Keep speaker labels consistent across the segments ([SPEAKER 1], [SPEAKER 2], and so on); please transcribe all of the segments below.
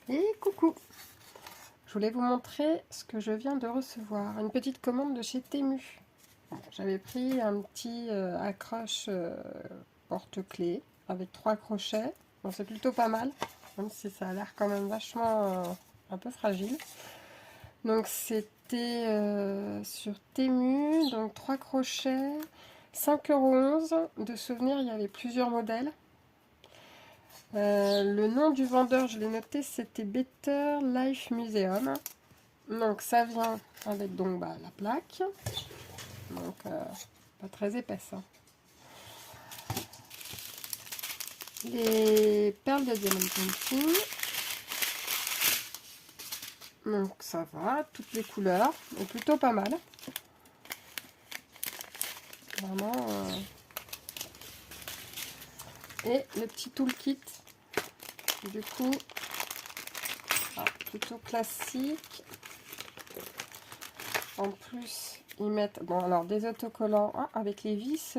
[SPEAKER 1] Et coucou! Je voulais vous montrer ce que je viens de recevoir. Une petite commande de chez Temu. Bon, j'avais pris un petit accroche porte-clés avec 3 crochets. Bon, c'est plutôt pas mal, même si ça a l'air quand même vachement un peu fragile. Donc c'était sur Temu, donc 3 crochets, 5,11 € de souvenir, il y avait plusieurs modèles. Le nom du vendeur, je l'ai noté, c'était Better Life Museum. Donc ça vient avec donc la plaque, donc pas très épaisse. Hein. Les perles de diamant painting. Donc ça va, toutes les couleurs, et plutôt pas mal. Vraiment. Et le petit toolkit, du coup, plutôt classique. En plus, ils mettent bon alors des autocollants avec les vis.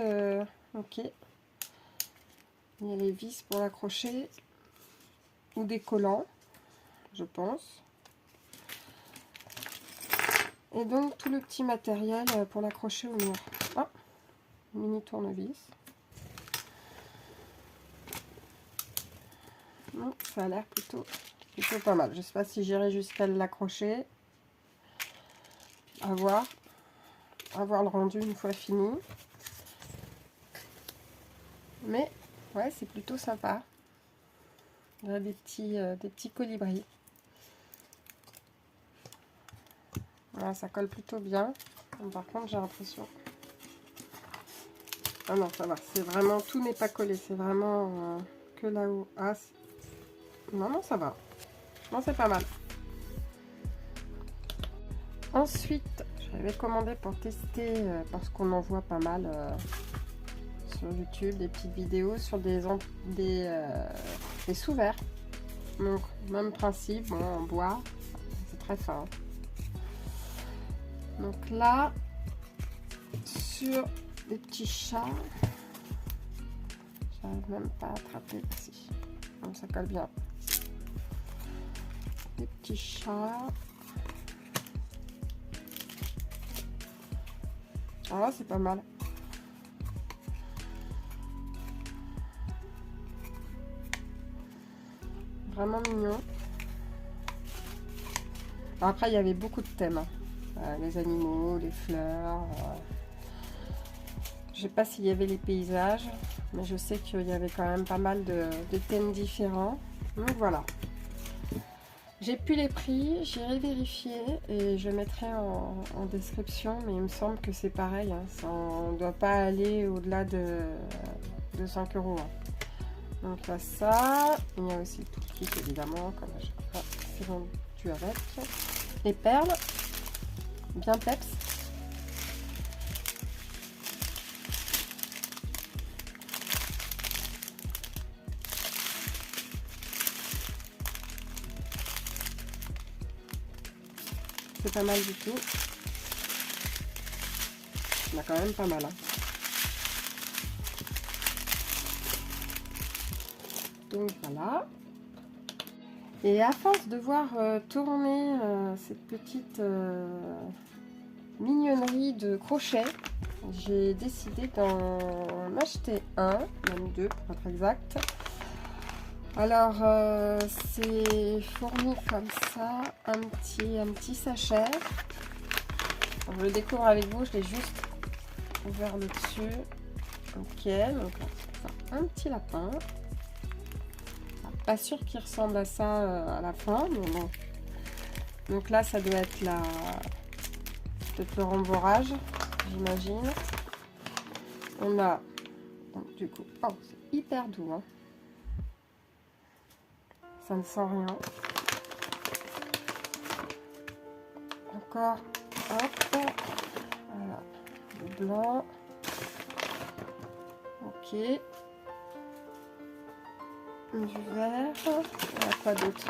[SPEAKER 1] Ok, il y a les vis pour l'accrocher ou des collants, je pense. Et donc tout le petit matériel pour l'accrocher au mur. Ah, mini tournevis. Ça a l'air plutôt pas mal. Je sais pas si j'irai jusqu'à l'accrocher. À voir le rendu une fois fini. Mais ouais, c'est plutôt sympa. Il y a des petits colibris. Voilà, ça colle plutôt bien. Par contre, j'ai l'impression... Ah non, ça va. C'est vraiment... Tout n'est pas collé. C'est vraiment que là-haut. Ah, non, ça va. Non, c'est pas mal. Ensuite, j'avais commandé pour tester, parce qu'on en voit pas mal sur YouTube, des petites vidéos sur des sous-verres. Donc, même principe, bon, en bois. C'est très fin. Donc là, sur des petits chats, j'arrive même pas à attraper ici. Donc ça colle bien. Des petits chats. Ah, c'est pas mal. Vraiment mignon. Alors après, il y avait beaucoup de thèmes. Les animaux, les fleurs. Je sais pas s'il y avait les paysages, mais je sais qu'il y avait quand même pas mal de thèmes différents. Donc voilà. J'ai plus les prix, j'irai vérifier et je mettrai en description, mais il me semble que c'est pareil. Hein, ça ne doit pas aller au-delà de 5 €. Hein. Donc là, ça. Il y a aussi le tout kit, évidemment, comme à chaque fois. C'est vendu avec. Les perles, bien peps. C'est pas mal du tout. Il y en a quand même pas mal. Hein. Donc voilà. Et à force de voir tourner cette petite mignonnerie de crochet, j'ai décidé d'en acheter un, même deux pour être exact. Alors c'est fourni comme ça, un petit sachet. Alors, je le découvre avec vous, je l'ai juste ouvert le dessus. Ok, donc là, un petit lapin. Pas sûr qu'il ressemble à ça à la fin, mais bon. Donc là, ça doit être peut-être le rembourrage, j'imagine. On a, donc, du coup, oh, c'est hyper doux. Hein. Ça ne sent rien. Encore, hop, voilà, le blanc. Ok. Du vert. Il y a quoi d'autre?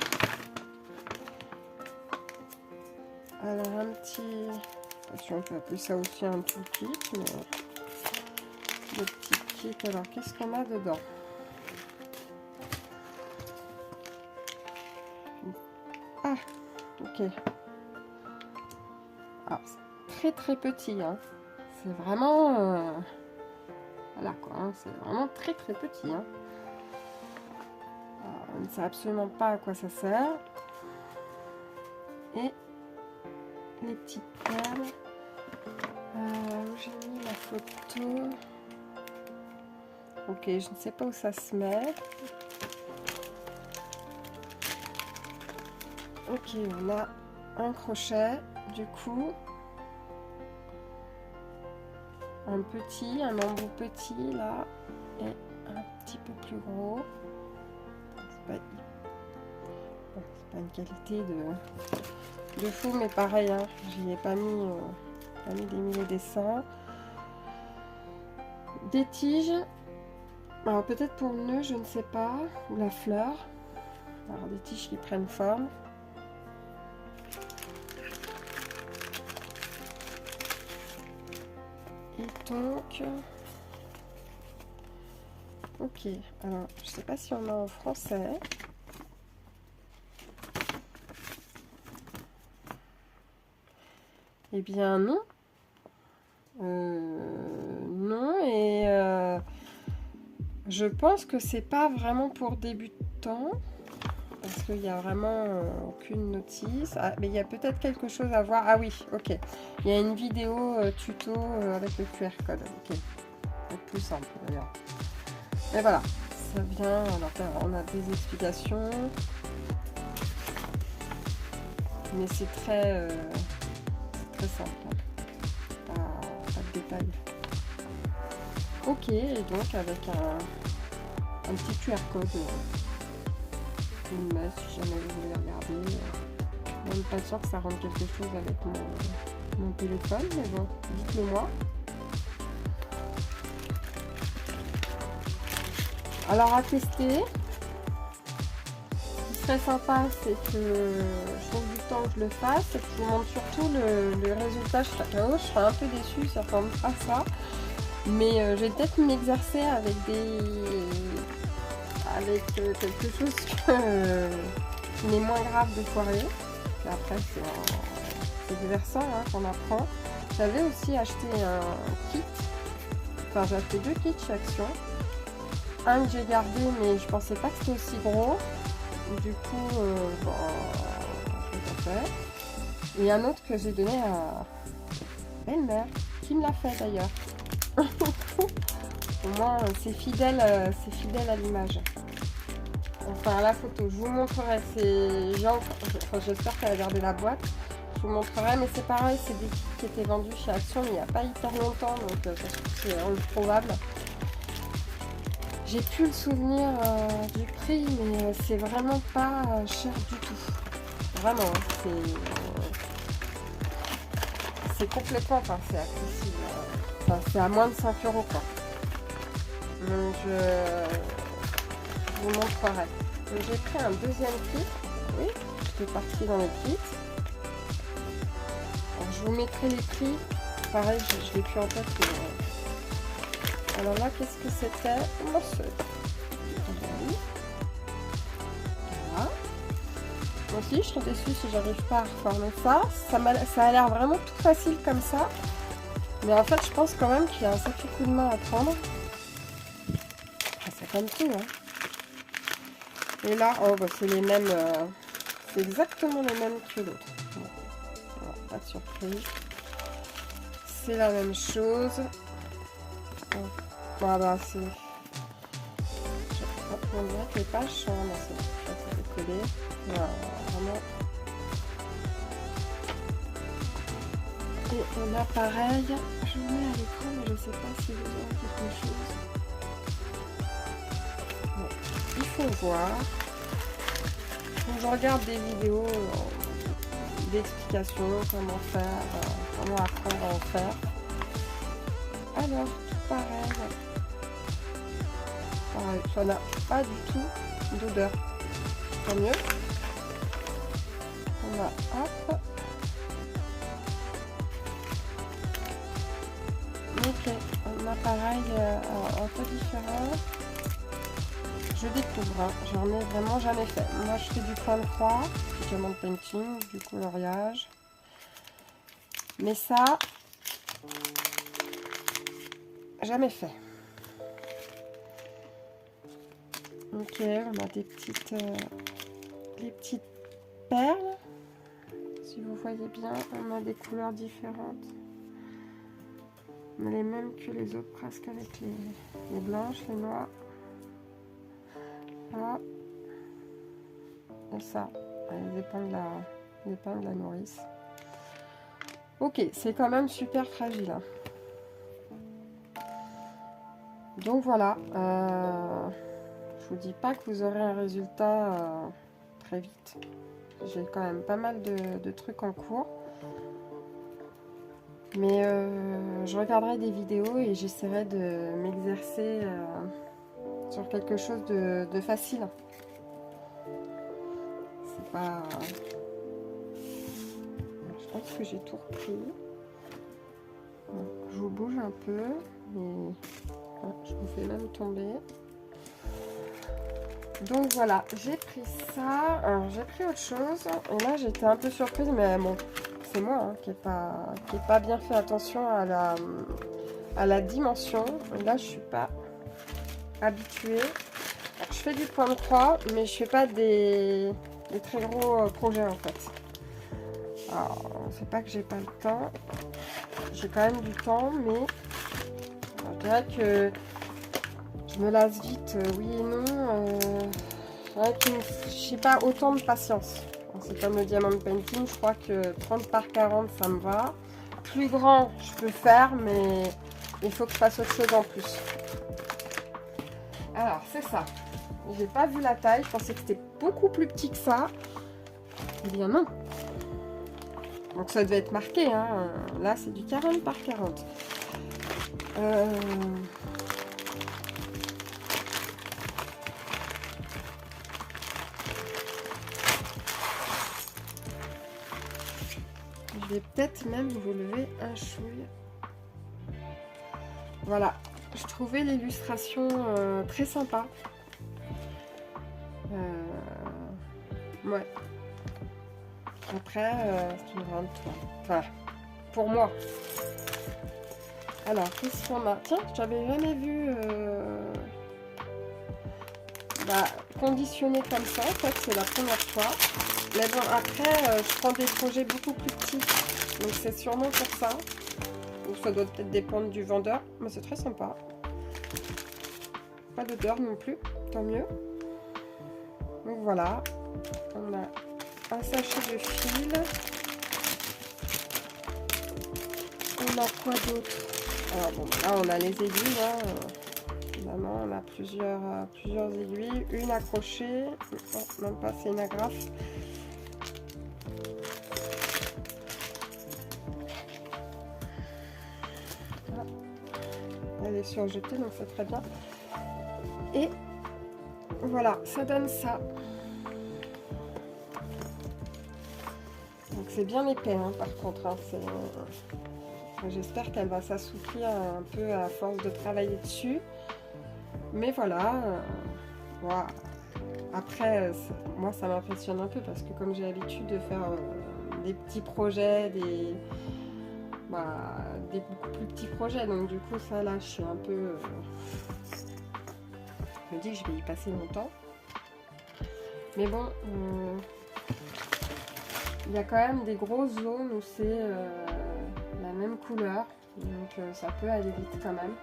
[SPEAKER 1] Alors un petit, si on peut appeler ça aussi un tout kit, mais le petit kit. Alors qu'est-ce qu'on a dedans? Une Ok. Alors, c'est très petit, hein. C'est vraiment... voilà quoi, hein. C'est vraiment très petit, hein. Alors, on ne sait absolument pas à quoi ça sert. Et les petites perles. Où j'ai mis la photo. Ok, je ne sais pas où ça se met. Ok, on a un crochet, du coup. Un embout petit là. Et un petit peu plus gros. C'est pas une qualité de fou, mais pareil, hein, j'y ai pas mis des milliers des cents. Des tiges. Alors peut-être pour le nœud, je ne sais pas. Ou la fleur. Alors des tiges qui prennent forme. Et donc... Ok, alors je sais pas si on a en français. Eh bien non. Non, et je pense que c'est pas vraiment pour débutants. Parce qu'il n'y a vraiment aucune notice. Ah, mais il y a peut-être quelque chose à voir. Ah oui, ok. Il y a une vidéo tuto avec le QR code. Ok. C'est plus simple d'ailleurs. Mais voilà, ça vient. Alors, on a des explications. Mais c'est très simple. Hein. Pas de détails. Ok, et donc avec un petit QR code. Mais si jamais vous voulez regarder, même pas sûr que ça rende quelque chose avec mon téléphone, mais bon, dites-le moi. Alors à tester, ce qui serait sympa, c'est que je trouve du temps que je le fasse et que je vous montre surtout le résultat. Je serais un peu déçue, ça ressemble pas à ça, mais je vais peut-être m'exercer avec quelque chose qui n'est moins grave de foirer. Et après, c'est diversant hein, qu'on apprend. J'avais aussi acheté un kit. Enfin, j'ai acheté 2 kits chez Action. Un que j'ai gardé, mais je pensais pas que c'était aussi gros. Du coup, bon, je l'ai pas fait. Et un autre que j'ai donné à belle-mère, qui me l'a fait d'ailleurs. Au moins, c'est fidèle à l'image. Enfin, la photo, je vous montrerai. J'espère qu'elle a gardé la boîte. Je vous montrerai, mais c'est pareil, c'est des kits qui étaient vendus chez Action mais il n'y a pas hyper longtemps, donc ça se trouve c'est improbable. J'ai plus le souvenir du prix, mais c'est vraiment pas cher du tout. Vraiment, c'est complètement, enfin, c'est accessible. Enfin, c'est à moins de 5 € quoi. Donc je vous montrerai. Donc j'ai pris un deuxième kit. Oui, j'étais partie dans les kits. Alors, je vous mettrai les prix. Pareil, je l'ai plus en tête. Mais... Alors là, qu'est-ce que c'était? Morceau. Voilà. Aussi, je suis déçue si j'arrive pas à reformer ça. Ça a l'air vraiment tout facile comme ça. Mais en fait, je pense quand même qu'il y a un sacré coup de main à prendre. C'est comme tout, hein. Et là, oh, bah, c'est les mêmes. C'est exactement les mêmes que l'autre. Bon, voilà, pas de surprise. C'est la même chose. Bon, voilà, c'est. On dirait que les pages sont. Non, c'est collé. Voilà, vraiment. Et on a pareil. Je vous mets à l'écran, mais je ne sais pas si vous avez quelque chose. Bon, il faut voir. Donc, je regarde des vidéos d'explications, comment faire, comment apprendre à en faire. Alors, tout pareil. Pareil, ça n'a pas du tout d'odeur. Tant mieux. On va, hop. Ok, on a pareil, un peu différent. je découvre, hein. J'en ai vraiment jamais fait. Moi je fais du point de croix, du diamond painting, du coloriage. Mais ça, jamais fait. Ok, on a des petites perles. Si vous voyez bien, on a des couleurs différentes. Mais les mêmes que les autres presque avec les blanches, les noires. Là. Et ça, les épingles de la nourrice. Ok, c'est quand même super fragile. Hein. Donc voilà. Je vous dis pas que vous aurez un résultat très vite. J'ai quand même pas mal de trucs en cours. Mais je regarderai des vidéos et j'essaierai de m'exercer sur quelque chose de facile. C'est pas... Je pense que j'ai tout repris. Donc, je vous bouge un peu. Mais... je vous fais même tomber. Donc voilà, j'ai pris ça. Alors j'ai pris autre chose. Et là j'étais un peu surprise, mais bon... C'est moi hein, qui n'ai pas bien fait attention à la dimension. Et là, je suis pas habituée. Alors, je fais du point de croix, mais je fais pas des très gros projets en fait. Alors, c'est pas que j'ai pas le temps. J'ai quand même du temps, mais je dirais que je me lasse vite, oui et non. Je n'ai pas autant de patience. C'est comme le diamond painting, je crois que 30 par 40 ça me va. Plus grand je peux faire, mais il faut que je fasse autre chose en plus. Alors c'est ça, j'ai pas vu la taille, je pensais que c'était beaucoup plus petit que ça. Eh bien non. Donc ça devait être marqué, hein. Là c'est du 40 par 40. Je vais peut-être même vous lever un chouille. Voilà, je trouvais l'illustration très sympa. Ouais. Après, c'est une grande toile. Enfin, pour moi. Alors, qu'est-ce qu'on a? Tiens, j'avais jamais vu conditionné comme ça. En fait, c'est la première fois. Mais bon, après, je prends des projets beaucoup plus petits. Donc, c'est sûrement pour ça. Ou ça doit peut-être dépendre du vendeur. Mais c'est très sympa. Pas d'odeur non plus. Tant mieux. Donc, voilà. On a un sachet de fil. On a quoi d'autre? Alors, bon, là, on a les aiguilles. Hein. Évidemment, on a plusieurs aiguilles. Une accrochée. Non, même pas, c'est une agrafe. Elle est surjetée, donc c'est très bien. Et voilà, ça donne ça. Donc c'est bien épais, hein, par contre. Hein, j'espère qu'elle va s'assouplir un peu à force de travailler dessus. Mais voilà. Voilà. Après, moi ça m'impressionne un peu parce que comme j'ai l'habitude de faire des petits projets, des beaucoup plus petits projets, donc du coup ça là je suis un peu je me dis que je vais y passer longtemps, mais bon il y a quand même des grosses zones où c'est la même couleur, donc ça peut aller vite quand même.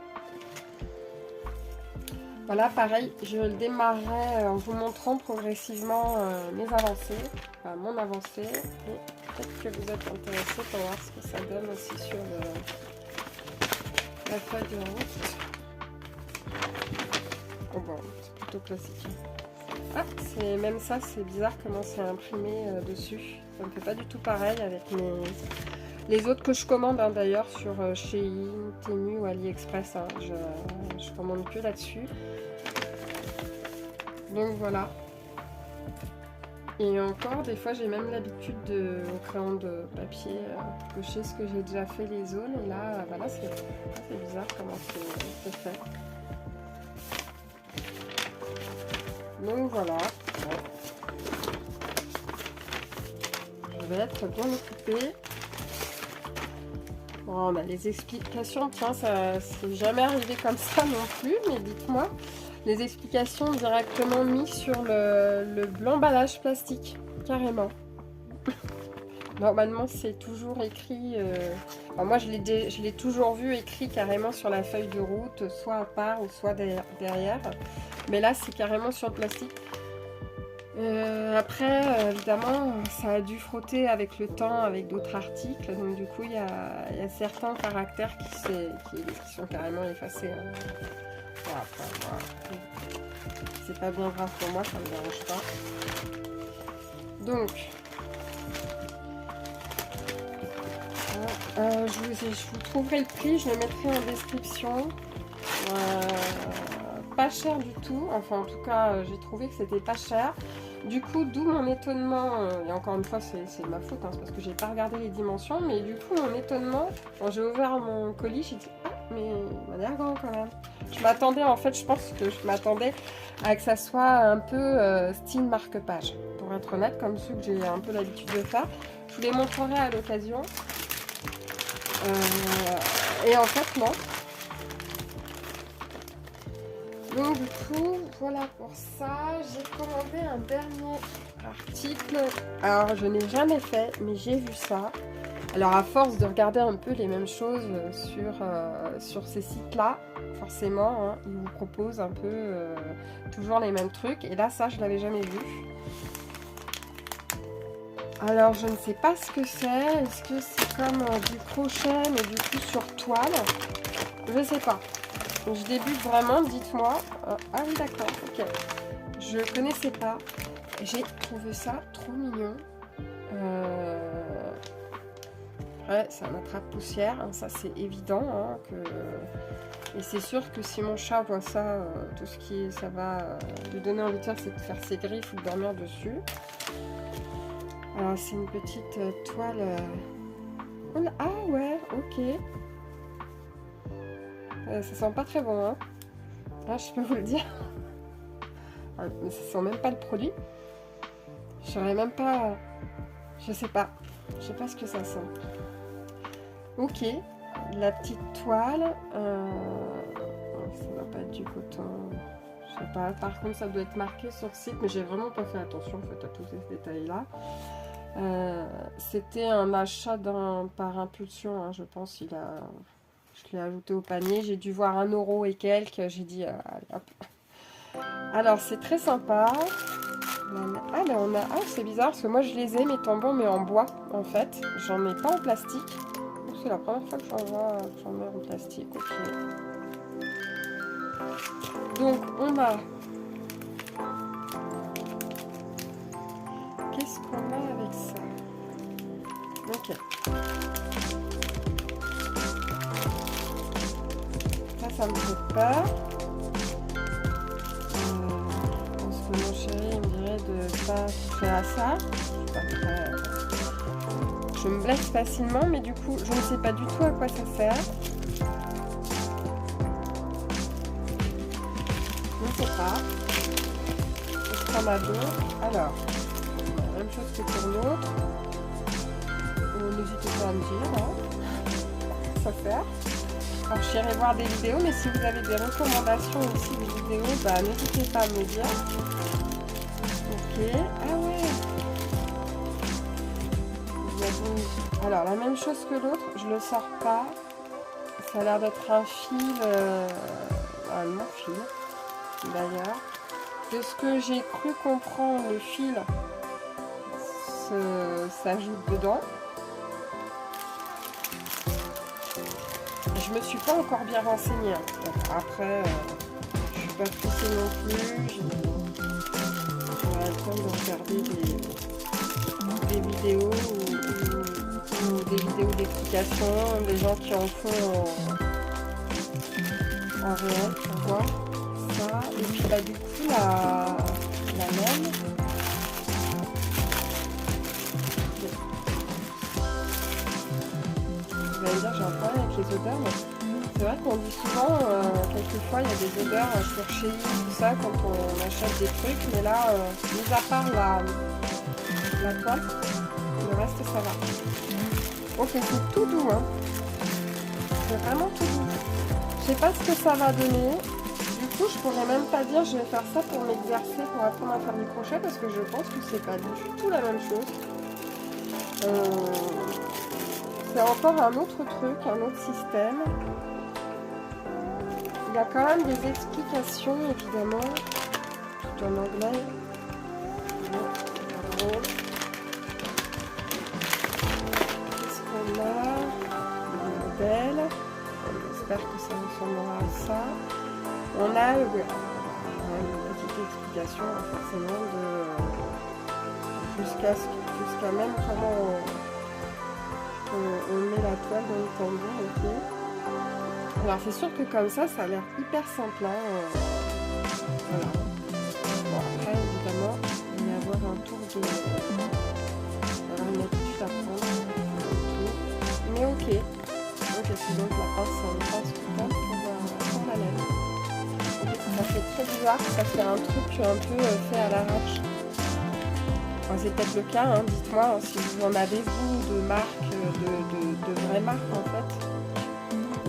[SPEAKER 1] Voilà, pareil, je le démarrerai en vous montrant progressivement mes avancées, enfin mon avancée, et peut-être que vous êtes intéressés pour voir ce que ça donne aussi sur la feuille de route. Oh bon, c'est plutôt classique. Ah, même ça, c'est bizarre comment c'est imprimé dessus. Ça ne fait pas du tout pareil avec les autres que je commande hein, d'ailleurs sur Shein, Temu ou AliExpress. Hein, je commande que là-dessus. Donc voilà. Et encore, des fois, j'ai même l'habitude de, au crayon de papier, cocher ce que j'ai déjà fait les zones. Et là, voilà, c'est bizarre comment c'est fait. Donc voilà. Je vais être bien occupée. Bon, bah, les explications, tiens, ça c'est jamais arrivé comme ça non plus, mais dites-moi. Les explications directement mises sur l'emballage plastique, carrément. Normalement, c'est toujours écrit... Alors moi, je l'ai toujours vu écrit carrément sur la feuille de route, soit à part ou soit derrière. Mais là, c'est carrément sur le plastique. Après, évidemment, ça a dû frotter avec le temps, avec d'autres articles. Donc du coup, il y a certains caractères qui sont carrément effacés. Bon, après, voilà. C'est pas bien grave pour moi, ça me dérange pas. Donc, je vous trouverai le prix, je le mettrai en description. Pas cher du tout, enfin en tout cas j'ai trouvé que c'était pas cher. Du coup, d'où mon étonnement, et encore une fois c'est ma faute, hein, c'est parce que j'ai pas regardé les dimensions, mais du coup mon étonnement, quand j'ai ouvert mon colis, j'ai dit ah mais il m'a l'air grand quand même. Je m'attendais, en fait je pense que je m'attendais à que ça soit un peu style marque-page, pour être honnête, comme ceux que j'ai un peu l'habitude de faire. Je vous les montrerai à l'occasion. Et en fait non. Donc du coup, voilà pour ça. J'ai commandé un dernier article. Alors je n'ai jamais fait, mais j'ai vu ça. Alors à force de regarder un peu les mêmes choses sur ces sites-là, forcément, hein, ils vous proposent un peu toujours les mêmes trucs. Et là, ça, je l'avais jamais vu. Alors je ne sais pas ce que c'est. Est-ce que c'est comme du crochet, mais du coup sur toile? Je sais pas. Je débute vraiment, dites-moi. Ah oui, d'accord, ok. Je connaissais pas. J'ai trouvé ça trop mignon. Ouais, c'est un attrape-poussière, hein, ça c'est évident. Hein, et c'est sûr que si mon chat voit ça, tout ce qui est, ça va lui donner envie de faire, c'est de faire ses griffes ou de dormir dessus. Alors c'est une petite toile. Ah ouais, ok. Ça sent pas très bon, hein. Là, je peux vous le dire. Mais ça sent même pas le produit. Je saurais même pas. Je sais pas. Je sais pas ce que ça sent. Ok. La petite toile. Ça doit pas être du coton. Je sais pas. Par contre, ça doit être marqué sur le site, mais j'ai vraiment pas fait attention en fait à tous ces détails-là. C'était un achat par impulsion, hein, je pense. Je l'ai ajouté au panier. J'ai dû voir 1 € et quelques. J'ai dit, allez hop. Alors, c'est très sympa. Ah, là, on a... Ah, c'est bizarre parce que moi, je les ai, mes tambons, mais en bois, en fait. J'en ai pas en plastique. C'est la première fois que j'en ai en plastique. Ok. Donc, on a... Qu'est-ce qu'on a avec ça? Ok. Ça me fait peur. Je pense que mon chéri il me dirait de pas toucher à ça. Je me blesse facilement, mais du coup, je ne sais pas du tout à quoi ça sert. Je ne sais pas. Qu'est-ce qu'on a d'autre? Alors, la même chose que pour l'autre. N'hésitez pas à me dire. Hein. Ça sert. Alors, j'irai voir des vidéos, mais si vous avez des recommandations aussi de vidéos, bah, n'hésitez pas à me dire. Ok. Ah ouais. Alors, la même chose que l'autre, je le sors pas. Ça a l'air d'être un fil, un long fil, d'ailleurs. De ce que j'ai cru comprendre, le fil s'ajoute dedans. Je me suis pas encore bien renseignée. Après, je suis pas pressée non plus. J'aurai le temps de regarder des vidéos ou des vidéos d'explication, des gens qui en font en réel pour voir ça. Et puis bah, du coup la laine. Vous allez me dire j'ai un problème avec les odeurs, mais c'est vrai qu'on dit souvent, quelquefois il y a des odeurs sur chez nous, tout ça, quand on achète des trucs, mais là, mis à part la toile, le reste ça va. Ok, c'est tout doux, hein. C'est vraiment tout doux. Je sais pas ce que ça va donner. Du coup, je pourrais même pas dire je vais faire ça pour m'exercer, pour apprendre à faire du crochet, parce que je pense que c'est pas du tout la même chose. C'est encore un autre truc, un autre système. Il y a quand même des explications, évidemment, tout en anglais. Qu'est-ce qu'on a? Le modèle. J'espère que ça ressemblera à ça. On a une petite explication, forcément, jusqu'à même comment on met la toile dans le tambour. Okay. Alors c'est sûr que comme ça a l'air hyper simple. Hein, voilà. Bon, après, évidemment, il va y avoir un tour de... une habitude à prendre. Mais ok. Donc la pince, c'est une pince coupante pour la laine. Ça fait très bizarre, ça fait un truc un peu fait à l'arrache. Enfin, c'est peut-être le cas, hein. Dites-moi hein, si vous en avez vous de marques, de vraies marques en fait.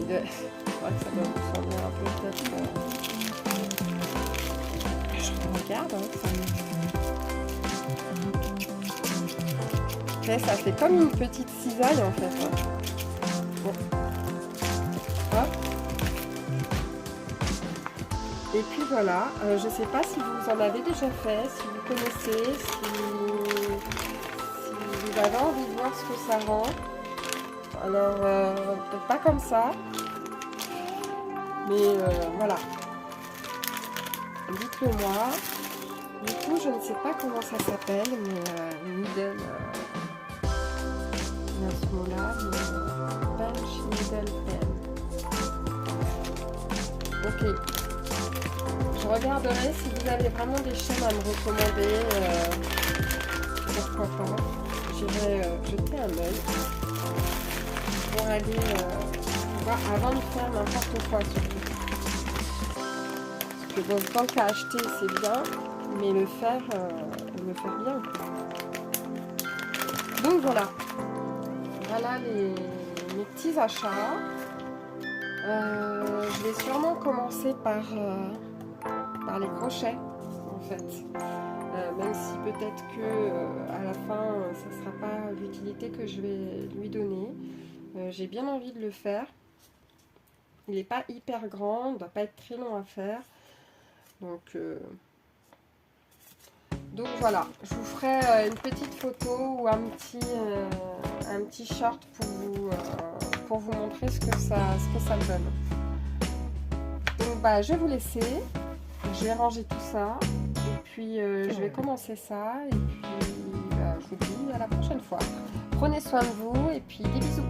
[SPEAKER 1] C'est vrai que ça doit vous sembler un peu peut-être... Je regarde, hein, ça... ça fait comme une petite cisaille en fait. Hein. Bon. Hop. Et puis voilà, je ne sais pas si vous en avez déjà fait, si vous connaissez, si vous avez envie de voir ce que ça rend. Alors, peut-être pas comme ça, mais voilà. Dites-le moi. Du coup, je ne sais pas comment ça s'appelle, mais needle, il y a ce mot-là, bench needle pen. Ok. Je regarderai si vous avez vraiment des chaînes à me recommander. Pourquoi pas. J'irai jeter un œil pour aller voir avant de faire n'importe quoi surtout. Parce que bon, tant qu'à acheter c'est bien, mais le faire bien. Donc voilà. Voilà mes petits achats. Je vais sûrement commencer par les crochets en fait, même si peut-être que à la fin ça ne sera pas l'utilité que je vais lui donner. J'ai bien envie de le faire. Il n'est pas hyper grand, il ne doit pas être très long à faire, donc voilà, je vous ferai une petite photo ou un petit short pour vous montrer ce que ça me donne. Donc bah, je vais vous laisser. Je vais ranger tout ça et puis je vais commencer ça et puis je vous dis à la prochaine fois. Prenez soin de vous et puis des bisous.